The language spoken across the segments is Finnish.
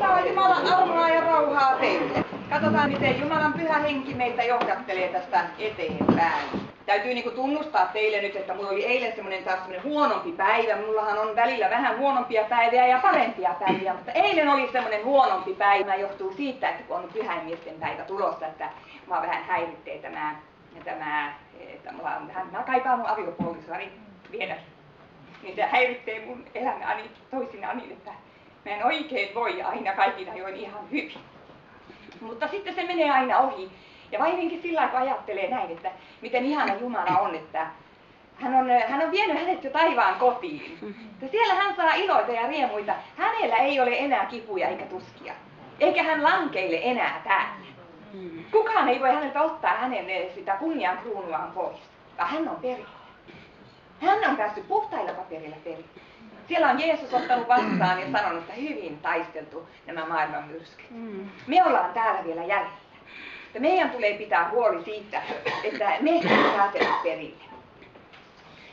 Antaa Jumalan armoa ja rauhaa teille. Katsotaan, miten Jumalan pyhä henki meitä johdattelee tästä eteenpäin. Täytyy tunnustaa teille nyt, että mulla oli eilen semmoinen huonompi päivä. Mullahan on välillä vähän huonompia päiviä ja parempia päiviä, mutta eilen oli semmoinen huonompi päivä. Johtuu siitä, että kun on pyhäinmiesten päivä tulossa, että mua vähän häiritsee että mä kaipaan mun aviopuolisoani vielä. Niin se häiritsee mun elämääni toisinaan niin, että mä en oikein voi aina kaikina ajoin ihan hyvin. Mutta sitten se menee aina ohi. Ja vaikinkin sillä kun ajattelee näin, että miten ihana Jumala on, että hän on vienyt hänet jo taivaan kotiin. Ja siellä hän saa iloita ja riemuita. Hänellä ei ole enää kipuja eikä tuskia. Eikä hän lankeile enää täällä. Kukaan ei voi häneltä ottaa hänen sitä kunnian kruunuaan pois. Vaan hän on perillä. Hän on päässyt puhtailla paperilla perille. Siellä on Jeesus ottanut vastaan ja sanonut, että hyvin taisteltu nämä maailman myrskyt. Me ollaan täällä vielä jäljellä. Ja meidän tulee pitää huoli siitä, että me pääsemme perille.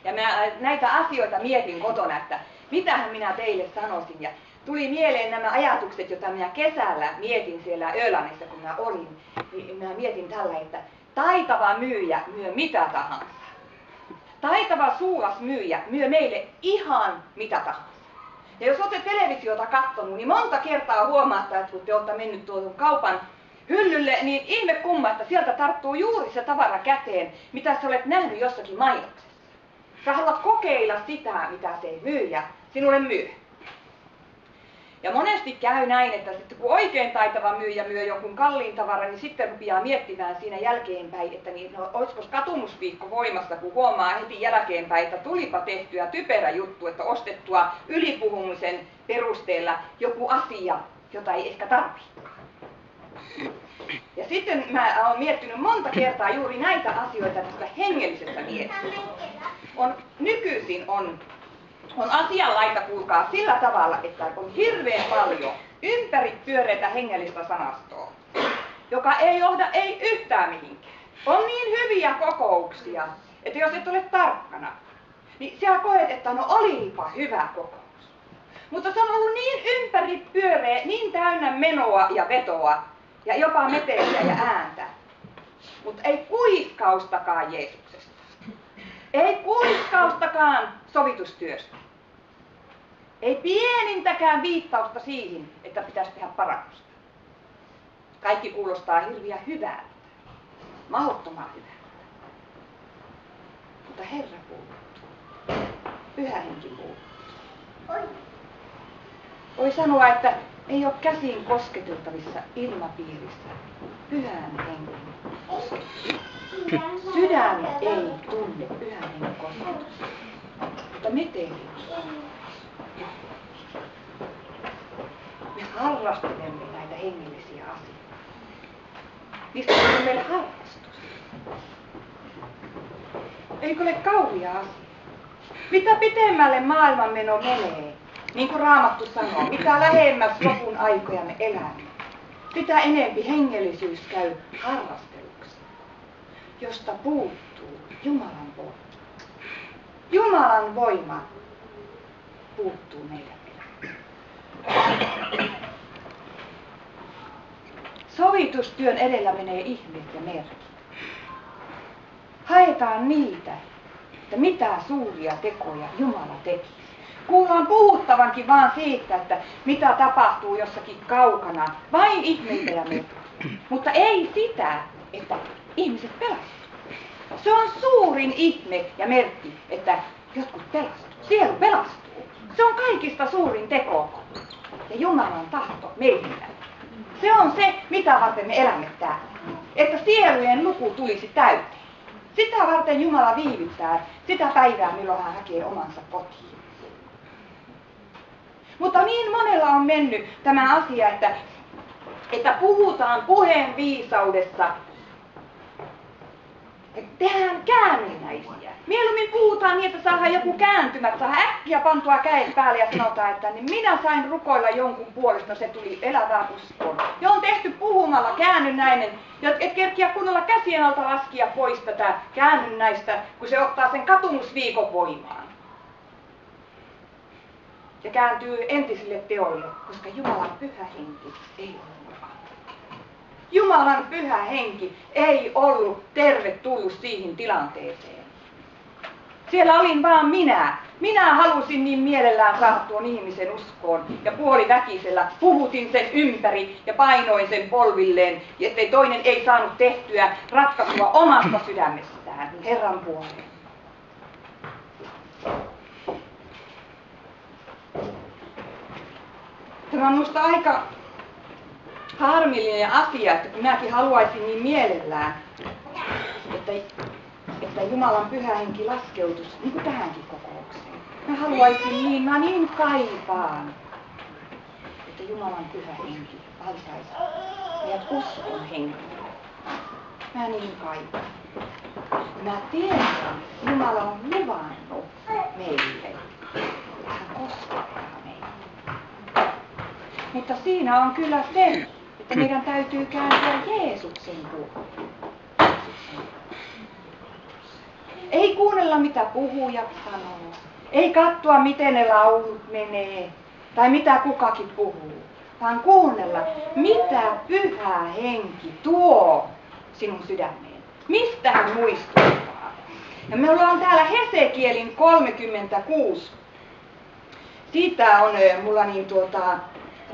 Ja mä näitä asioita mietin kotona, että mitähän minä teille sanoisin. Ja tuli mieleen nämä ajatukset, joita minä kesällä mietin siellä Ölanissa, kun mä olin. Niin mä mietin tällä, että taitava myyjä myy mitä tahansa. Taitava suulas myyjä myy meille ihan mitä tahansa. Ja jos olette televisiota katsonut, niin monta kertaa huomaatte, että kun te olette mennyt tuon kaupan hyllylle, niin ihme kumma, että sieltä tarttuu juuri se tavara käteen, mitä sä olet nähnyt jossakin mainoksessa. Sä haluat kokeilla sitä, mitä se myyjä sinulle myy. Ja monesti käy näin, että sitten kun oikein taitava myyjä myy jonkun kalliin tavaran, niin sitten rupeaa miettimään siinä jälkeenpäin, että olisiko katumusviikko voimassa, kun huomaa heti jälkeenpäin, että tulipa tehtyä typerä juttu, että ostettua ylipuhumisen perusteella joku asia, jota ei ehkä tarvitsekaan. Ja sitten mä oon miettinyt monta kertaa juuri näitä asioita tästä hengellisestä mielessä. Nykyisin on asianlaita, kuulkaa, sillä tavalla, että on hirveän paljon ympäripyöreitä hengellistä sanastoa, joka ei johda yhtään mihinkään. On niin hyviä kokouksia, että jos et ole tarkkana, niin siellä koet, että no olipa hyvä kokous. Mutta se on ollut niin ympäripyöreä, niin täynnä menoa ja vetoa, ja jopa meteliä ja ääntä. Mutta ei kuiskaustakaan Jeesuksesta. Ei kuiskaustakaan sovitustyöstä. Ei pienintäkään viittausta siihen, että pitäisi tehdä parannusta. Kaikki kuulostaa hirveän hyvältä. Mahdottoman hyvältä. Mutta Herra puuttuu. Pyhä henki puuttuu. Voi sanoa, että ei ole käsin kosketeltavissa ilmapiirissä pyhän hengen kosketus. Sydän ei tunne pyhän hengen kosketusta, mutta me teemme. Me harrastelemme näitä hengellisiä asioita. Niistä on meille harrastus. Eikö ole kauhia asia? Mitä pitemmälle maailmanmeno menee, niin kuin Raamattu sanoo, mitä lähemmäs lopun aikoja me elämme, sitä enempi hengellisyys käy harrasteluksi, josta puuttuu Jumalan voima. Jumalan voima puuttuu meidän elämään. Sovitustyön edellä menee ihmeet ja merkit. Haetaan niitä, että mitä suuria tekoja Jumala teki. Kuullaan puhuttavankin vaan siitä, että mitä tapahtuu jossakin kaukana, vain ihmeitä ja merkkejä. Mutta ei sitä, että ihmiset pelastuu. Se on suurin ihme ja merkki, että jotkut pelastuu. Sielu pelastuu. Se on kaikista suurin teko. Ja Jumalan tahto meillä. Se on se, mitä varten me elämme täällä. Että sielujen luku tulisi täyteen. Sitä varten Jumala viivyttää sitä päivää, milloin hän hakee omansa kotiin. Mutta niin monella on mennyt tämä asia, että puhutaan puheen viisaudessa, että tehdään käännynnäisiä. Mieluummin puhutaan niin, että saadaan joku kääntymät, saadaan äkkiä pantua kädet päälle ja sanotaan, että niin minä sain rukoilla jonkun puolesta, se tuli elävään uskoon. Ja on tehty puhumalla käännynnäinen, et kerkiä kunnolla käsien alta laskia pois tätä käännynnäistä, kun se ottaa sen katumusviikon voimaan. ja kääntyy entisille teoille, koska Jumalan pyhä henki ei ollut mukana. Jumalan pyhä henki ei ollut tervetullut siihen tilanteeseen. Siellä olin vaan minä. Minä halusin niin mielellään saada tuon ihmisen uskoon ja puoliväkisellä puhutin sen ympäri ja painoin sen polvilleen, ettei toinen ei saanut tehtyä ratkaisua omasta sydämestään Herran puoleen. Tämä on minusta aika harmillinen asia, että kun minäkin haluaisin niin mielellään, että Jumalan pyhä henki laskeutuisi niin kuin tähänkin kokoukseen. Mä niin kaipaan, että Jumalan pyhä henki valtaisi meidät uskon henkiä. Mä niin kaipaan. Mä tiedän, että Jumala on luvannut meille, että hän koskettaa meitä. Mutta siinä on kyllä se, että meidän täytyy kääntyä Jeesuksen puoleen. Ei kuunnella mitä puhujat sanoo. Ei katsoa miten ne laulut menee. Tai mitä kukakin puhuu. Vaan kuunnella mitä pyhä henki tuo sinun sydämeen. Mistä hän muistuttaa. Ja me ollaan täällä Hesekielin 36. Siitä on mulla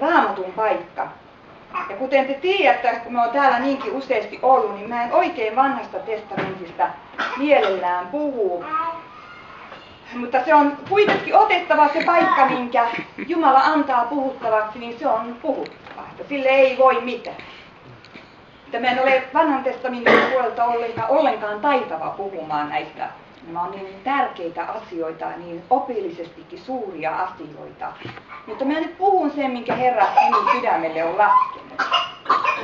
Raamatun paikka. Ja kuten te tiedätte, kun me on täällä niinkin useasti ollut, niin mä en oikein vanhasta testamentista mielellään puhu. Mutta se on kuitenkin otettava se paikka, minkä Jumala antaa puhuttavaksi, niin se on puhuttava. Että sille ei voi mitään. Että mä en ole vanhan testamentin puolelta ollenkaan taitava puhumaan näistä. Nämä on niin tärkeitä asioita, niin opillisestikin suuria asioita. Mutta mä nyt puhun sen, minkä Herra minun sydämelle on laskenut.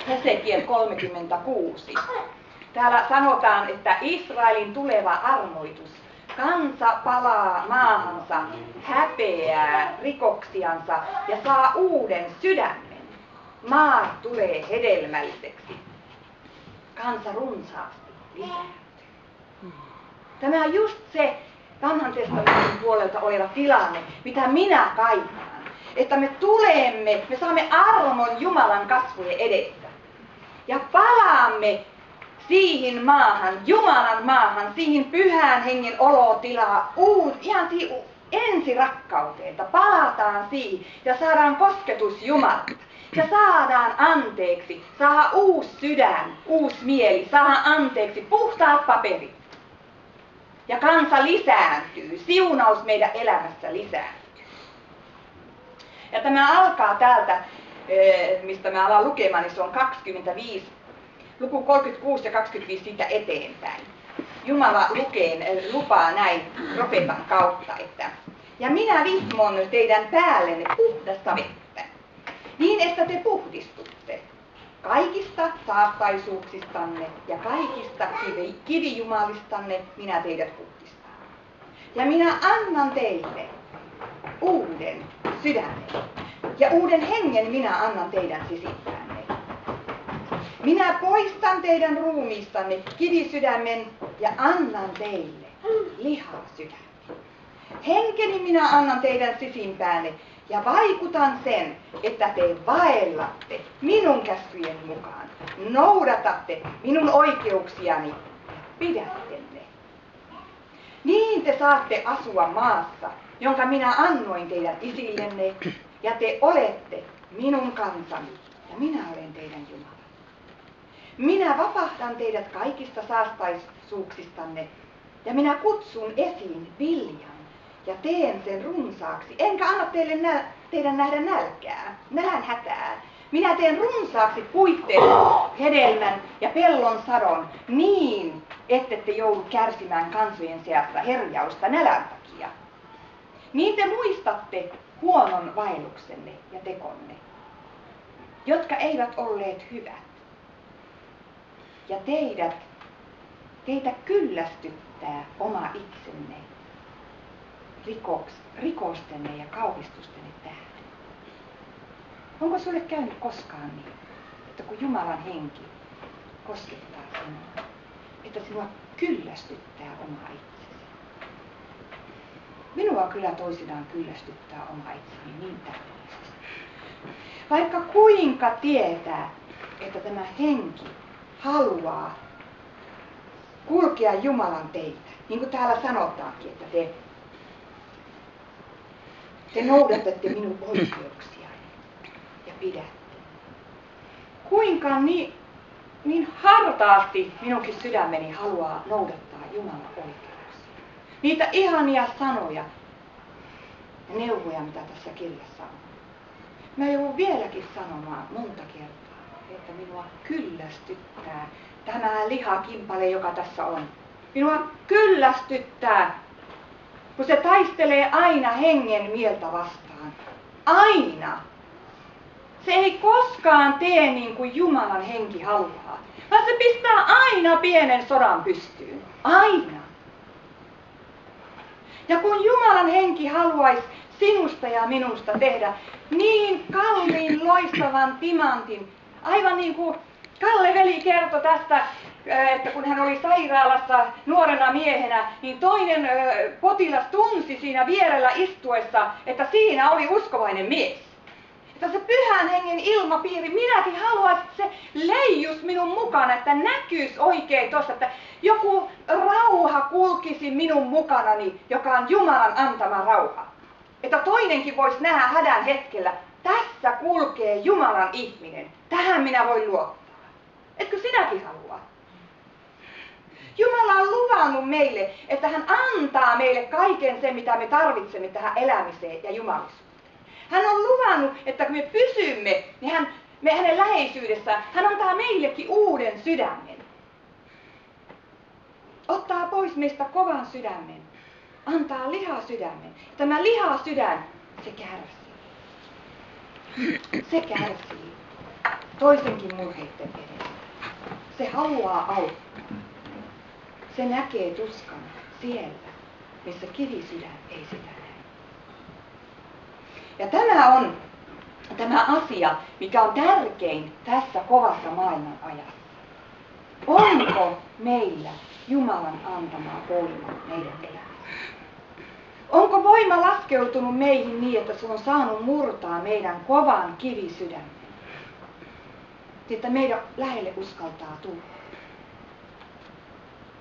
Hesekiel 36. Täällä sanotaan, että Israelin tuleva armoitus. Kansa palaa maahansa, häpeää rikoksiansa ja saa uuden sydämen. Maa tulee hedelmälliseksi. Kansa runsaasti lisääntyy. Tämä on just se vanhan testamentin puolelta oleva tilanne, mitä minä kaipaan. Että me saamme armon Jumalan kasvojen edessä. Ja palaamme siihen maahan, Jumalan maahan, siihen pyhän hengen olotilaan, ihan siihen ensirakkauteen, että palataan siihen ja saadaan kosketus Jumalasta. Ja saadaan anteeksi, saadaan uusi sydän, uusi mieli, saadaan anteeksi, puhtaat paperit. Ja kansa lisääntyy, siunaus meidän elämässä lisääntyy. Ja tämä alkaa täältä, mistä mä alan lukemaan, niin se on 25, luku 36 ja 25 siitä eteenpäin. Jumala lupaa näin profeetan kautta, että ja minä vihmon teidän päällenne puhdasta vettä, niin että te puhdistutte kaikista saastaisuuksistanne ja kaikista kivijumalistanne minä teidät puhdistan. Ja minä annan teille uuden sydämen ja uuden hengen minä annan teidän sisimpäänne. Minä poistan teidän ruumiistanne kivisydämen ja annan teille lihasydämen. Henkeni minä annan teidän sisimpäänne ja vaikutan sen, että te vaellatte minun käskyjen mukaan, noudatatte minun oikeuksiani ja pidätte ne. Niin te saatte asua maassa, jonka minä annoin teidän isillenne, ja te olette minun kansani, ja minä olen teidän Jumala. Minä vapahdan teidät kaikista saastaisuuksistanne, ja minä kutsun esiin viljan, ja teen sen runsaaksi, enkä anna teidän nähdä nälänhätää. Minä teen runsaaksi puitteen, hedelmän ja pellon sadon niin, ettette joudu kärsimään kansojen seassa herjausta nälän takia. Niin te muistatte huonon vaelluksenne ja tekonne, jotka eivät olleet hyvät. Ja teitä kyllästyttää oma itsenne rikostenne ja kauhistustenne tähden. Onko sulle käynyt koskaan niin, että kun Jumalan henki koskettaa sinua, että sinua kyllästyttää oma itsesi? Minua kyllä toisinaan kyllästyttää oma itseni niin täydellisesti. Vaikka kuinka tietää, että tämä henki haluaa kulkea Jumalan teitä. Niin kuin täällä sanotaankin, että te noudatatte minun oikeuksiani ja pidätte. Kuinka niin hartaasti minunkin sydämeni haluaa noudattaa Jumalan oikeuksia. Niitä ihania sanoja ja neuvoja, mitä tässä kirjassa on. Mä joudun vieläkin sanomaan monta kertaa, että minua kyllästyttää tämä lihakimpale, joka tässä on. Minua kyllästyttää, kun se taistelee aina hengen mieltä vastaan. Aina. Se ei koskaan tee niin kuin Jumalan henki haluaa, vaan se pistää aina pienen sodan pystyyn. Aina. Ja kun Jumalan henki haluaisi sinusta ja minusta tehdä niin kalliin loistavan timantin, aivan niin kuin Kalle veli kertoi tästä, että kun hän oli sairaalassa nuorena miehenä, niin toinen potilas tunsi siinä vierellä istuessa, että siinä oli uskovainen mies. Että se pyhän hengen ilmapiiri, minäkin haluaisin, että se leijus minun mukana, että näkyisi oikein tuossa, että joku rauha kulkisi minun mukanani, joka on Jumalan antama rauha. Että toinenkin voisi nähdä hädän hetkellä, tässä kulkee Jumalan ihminen, tähän minä voin luottaa. Etkö sinäkin halua? Jumala on luvannut meille, että hän antaa meille kaiken sen, mitä me tarvitsemme tähän elämiseen ja jumalisuuteen. Hän on luvannut, että kun me pysymme niin hänen läheisyydessään, hän antaa meillekin uuden sydämen. Ottaa pois meistä kovan sydämen. Antaa lihasydämen. Tämä lihasydän, se kärsii. Se kärsii toisenkin murheiden edessä. Se haluaa auttaa. Se näkee tuskan siellä, missä kivisydän ei sitä näe. Ja tämä on tämä asia, mikä on tärkein tässä kovassa maailman ajassa. Onko meillä Jumalan antama voima meidän elämässä? Onko voima laskeutunut meihin niin, että se on saanut murtaa meidän kovan kivisydämen? Että meidän lähelle uskaltaa tulla.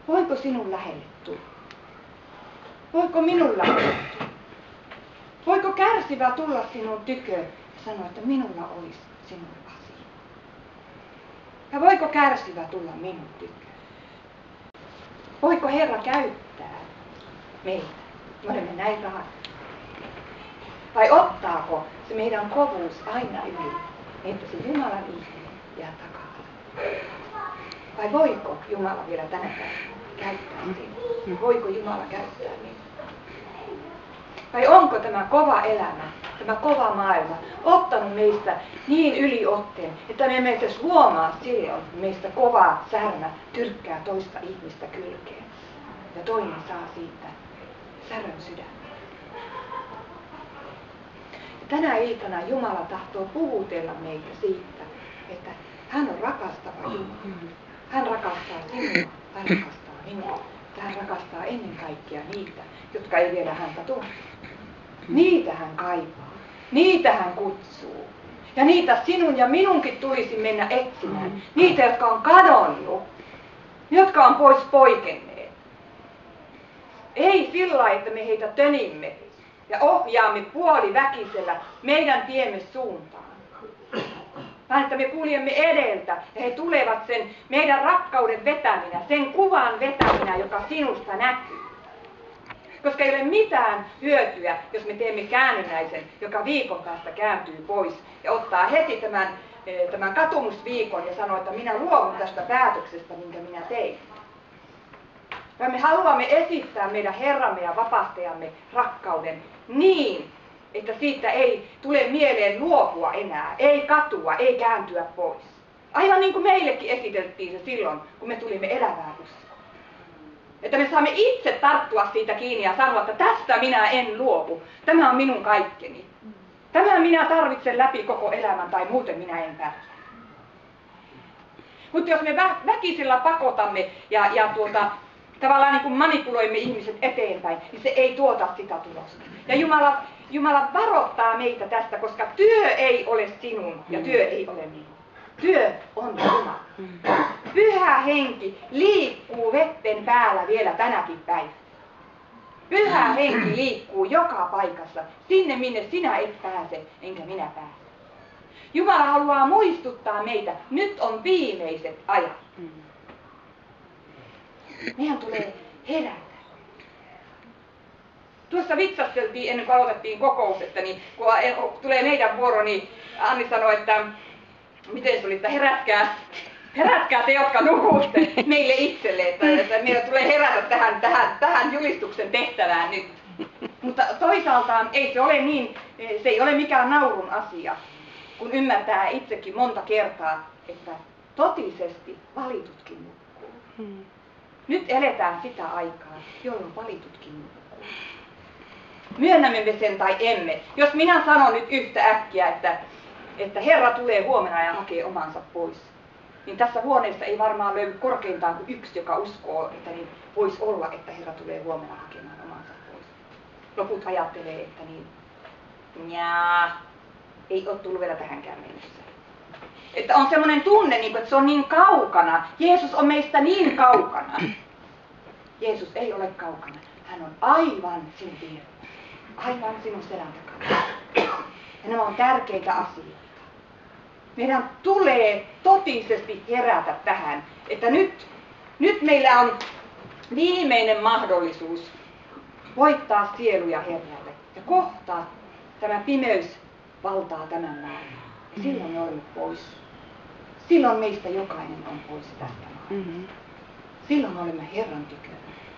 Voiko sinun lähelle tulla? Voiko minun lähelle tulla? Voiko kärsivä tulla sinun tyköön ja sanoa, että minulla olisi sinun asia? Ja voiko kärsivä tulla minun tyköön? Voiko Herra käyttää meitä? Me olemme näin rahat. Vai ottaako se meidän kovuus aina yli, niin että se Jumalan ihminen jää taka-alalle? Vai voiko Jumala vielä tänä päivänä käyttää sinua? Voiko Jumala käyttää minua? Vai onko tämä kova elämä, tämä kova maailma ottanut meistä niin yliotteen, että me emme edes huomaa silloin, että meistä kova särmä tyrkkää toista ihmistä kylkeen. Ja toinen saa siitä särön sydämen. Ja tänä iltana Jumala tahtoo puhutella meitä siitä, että hän on rakastava Jumala. Hän rakastaa sinua, hän rakastaa minua. Hän rakastaa ennen kaikkea niitä, jotka ei vielä häntä tunne. Niitä hän kaipaa. Niitä hän kutsuu. Ja niitä sinun ja minunkin tulisi mennä etsimään. Niitä, jotka on kadonnut. Jotka on pois poikenneet. Ei sillä lailla, että me heitä tönimme ja ohjaamme puoliväkisellä meidän tiemme suuntaan. Vaan että me kuljemme edeltä ja he tulevat sen meidän rakkauden vetäminä, sen kuvan vetäminä, joka sinusta näkyy. Koska ei ole mitään hyötyä, jos me teemme käännynnäisen, joka viikon päästä kääntyy pois ja ottaa heti tämän katumusviikon ja sanoo, että minä luovun tästä päätöksestä, minkä minä tein. Vaan me haluamme esittää meidän Herramme ja vapastajamme rakkauden niin, että siitä ei tule mieleen luopua enää, ei katua, ei kääntyä pois. Aivan niin kuin meillekin esiteltiin se silloin, kun me tulimme elävään uskoon. Että me saamme itse tarttua siitä kiinni ja sanoa, että tästä minä en luovu. Tämä on minun kaikkeni. Tämä minä tarvitsen läpi koko elämän tai muuten minä en pärjää. Mutta jos me väkisellä pakotamme ja tavallaan niin kuin manipuloimme ihmiset eteenpäin, niin se ei tuota sitä tulosta. Ja Jumala varoittaa meitä tästä, koska työ ei ole sinun ja työ ei ole minun. Työ on Jumala. Pyhä henki liikkuu vetten päällä vielä tänäkin päivänä. Pyhä henki liikkuu joka paikassa, sinne minne sinä et pääse, enkä minä pääse. Jumala haluaa muistuttaa meitä, nyt on viimeiset ajat. Meidän tulee herätä. Tuossa vitsasteltiin ennen kuin aloitettiin kokous, että niin, kun tulee meidän vuoro, niin Anni sanoi, että miten se oli, että herätkää te, jotka nukutte meille itselle, että meidän tulee herätä tähän julistuksen tehtävään nyt. Mutta toisaalta ei se ole niin, se ei ole mikään naurun asia, kun ymmärtää itsekin monta kertaa, että totisesti valitutkin nukkuu. Nyt eletään sitä aikaa, jolloin valitutkin nukkuu. Myönnämme me sen tai emme. Jos minä sanon nyt yhtä äkkiä, että Herra tulee huomenna ja hakee omansa pois, niin tässä huoneessa ei varmaan löydy korkeintaan kuin yksi, joka uskoo, että niin voisi olla, että Herra tulee huomenna hakemaan omansa pois. Loput ajattelee, että niin, ei ole tullut vielä tähänkään mennessä. Että on semmoinen tunne, että se on niin kaukana. Jeesus on meistä niin kaukana. Jeesus ei ole kaukana. Hän on aivan sinun vieressä. Aivan sinun selän takana. Ja nämä on tärkeitä asioita. Meidän tulee totisesti herätä tähän, että nyt meillä on viimeinen mahdollisuus voittaa sieluja Herralle. Ja kohta tämä pimeys valtaa tämän maailman. Ja silloin me olemme pois. Silloin meistä jokainen on pois tästä maailmasta. Silloin olemme Herran tykönä.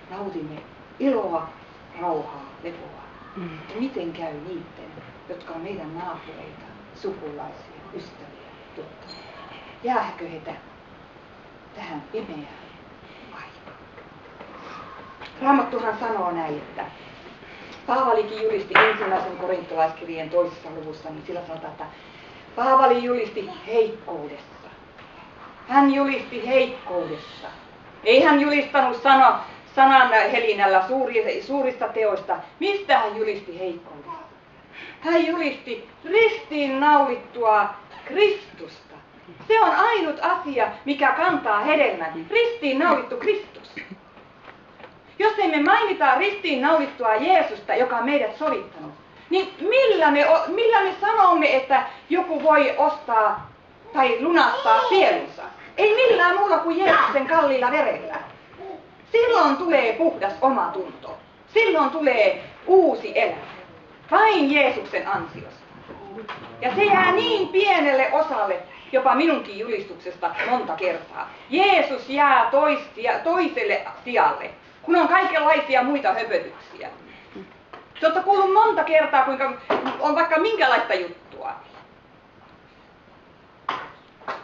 Nautimme iloa, rauhaa, lepoa. Ja miten käy niiden, jotka on meidän naapureita, sukulaisia, ystäviä, tuttavia? Jääkö he tähän pimeään aikaan? Raamattuhan sanoo näin, että Paavalikin julisti ensimmäisen korintolaiskirjeen 2. luvussa, niin sillä sanotaan, että Paavali julisti heikkoudessa. Hän julisti heikkoudessa. Ei hän julistanut sanan helinällä suurista teoista. Mistä hän julisti heikkoudessa? Hän julisti ristiin naulittua Kristusta. Se on ainut asia, mikä kantaa hedelmän. Ristiin naulittu Kristus. Jos emme mainita ristiin naulittua Jeesusta, joka on meidät sovittanut, niin millä me sanomme, että joku voi ostaa tai lunastaa sielunsa? Ei millään muulla kuin Jeesuksen kalliilla verellä. Silloin tulee puhdas omatunto. Silloin tulee uusi elämä. Vain Jeesuksen ansiosta. Ja se jää niin pienelle osalle, jopa minunkin julistuksesta monta kertaa. Jeesus jää toiselle sijalle, kun on kaikenlaisia muita höpötyksiä. Te olette kuullut monta kertaa, kuinka on vaikka minkälaista juttua.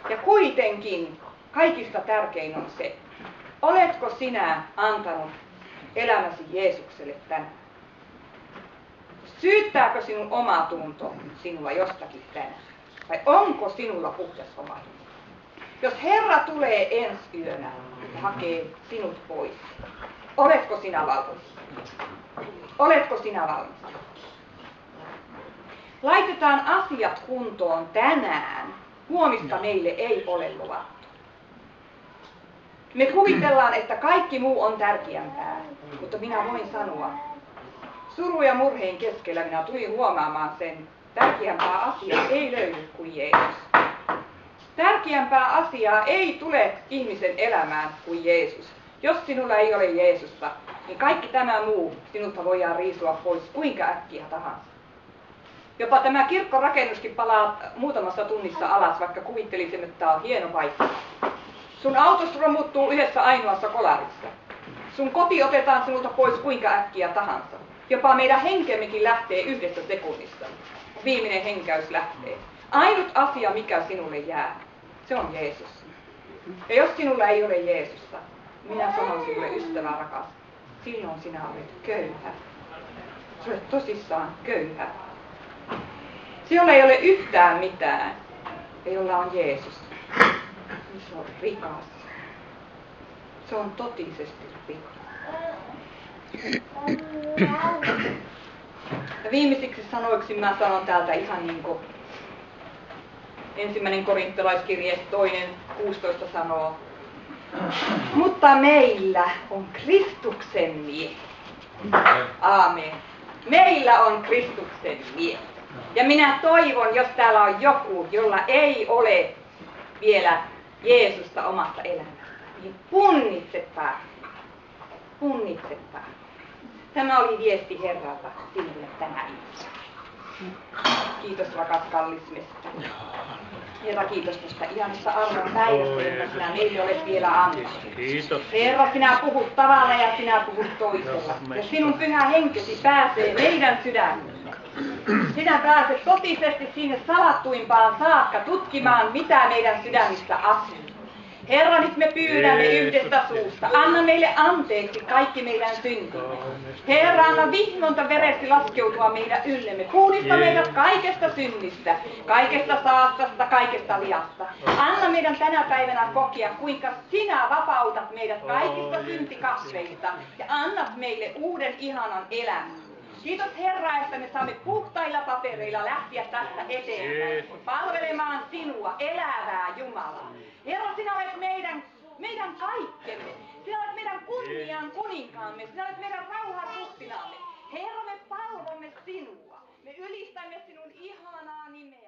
Ja kuitenkin kaikista tärkein on se, oletko sinä antanut elämäsi Jeesukselle tänään? Syyttääkö sinun omatunto sinua jostakin tänään? Vai onko sinulla puhdas omatunto? Jos Herra tulee ensi yönä ja hakee sinut pois, oletko sinä valmis? Oletko sinä valmis? Laitetaan asiat kuntoon tänään. Huomista meille ei ole luvattu. Me kuvitellaan, että kaikki muu on tärkeämpää, mutta minä voin sanoa, suru ja murheen keskellä minä tulin huomaamaan sen, tärkeämpää asiaa ei löydy kuin Jeesus. Tärkeämpää asiaa ei tule ihmisen elämään kuin Jeesus. Jos sinulla ei ole Jeesusta, niin kaikki tämä muu sinulta voidaan riisua pois kuinka äkkiä tahansa. Jopa tämä kirkkorakennuskin palaa muutamassa tunnissa alas, vaikka kuvittelisimme, että tämä on hieno paikka. Sun autos romuttuu yhdessä ainoassa kolarissa. Sun koti otetaan sinulta pois kuinka äkkiä tahansa. Jopa meidän henkemmekin lähtee yhdessä sekunnissa. Viimeinen henkäys lähtee. Ainut asia, mikä sinulle jää, se on Jeesus. Ja jos sinulla ei ole Jeesusta, minä sanon sinulle, ystävä rakas, silloin sinä olet köyhä. Sä olet tosissaan köyhä. Jolla ei ole yhtään mitään, ja jolla on Jeesus, niin se on rikas. Se on totisesti rikas. Ja viimeisiksi sanoiksi mä sanon täältä ihan niin kuin 1. korintolaiskirje 2:16 sanoo. Mutta meillä on Kristuksen mies. Aamen. Meillä on Kristuksen mies. Ja minä toivon, jos täällä on joku, jolla ei ole vielä Jeesusta omassa elämässä, niin punnitsepa. Punnitsepa. Tämä oli viesti Herralta sinulle tänä iltana. Kiitos rakas kallis mestari. Herra, kiitos tästä ihanasta arvon päivästä, jota sinä meille olet vielä antanut. Kiitos. Herra, sinä puhut tavalla ja sinä puhut toisella. Ja sinun pyhä henkesi pääsee meidän sydämiin. Sinä pääset totisesti sinne salattuimpaan saakka tutkimaan, mitä meidän sydämissä asuu. Herra, nyt me pyydämme yhdestä suusta. Anna meille anteeksi kaikki meidän syntimme. Herra, anna vihmonta veresti laskeutua meidän yllemme. Puhdista meidät kaikesta synnistä, kaikesta saastasta, kaikesta liasta. Anna meidän tänä päivänä kokea, kuinka sinä vapautat meidät kaikista syntikasveista ja annat meille uuden ihanan elämän. Kiitos Herra, että me saamme puhtailla papereilla lähteä tästä eteenpäin, palvelemaan sinua, elävää Jumalaa. Herra, sinä olet meidän kaikkemme. Sinä olet meidän kunnian kuninkaamme. Sinä olet meidän rauhan ruhtinaamme. Herra, me palvomme sinua. Me ylistämme sinun ihanaa nimeä.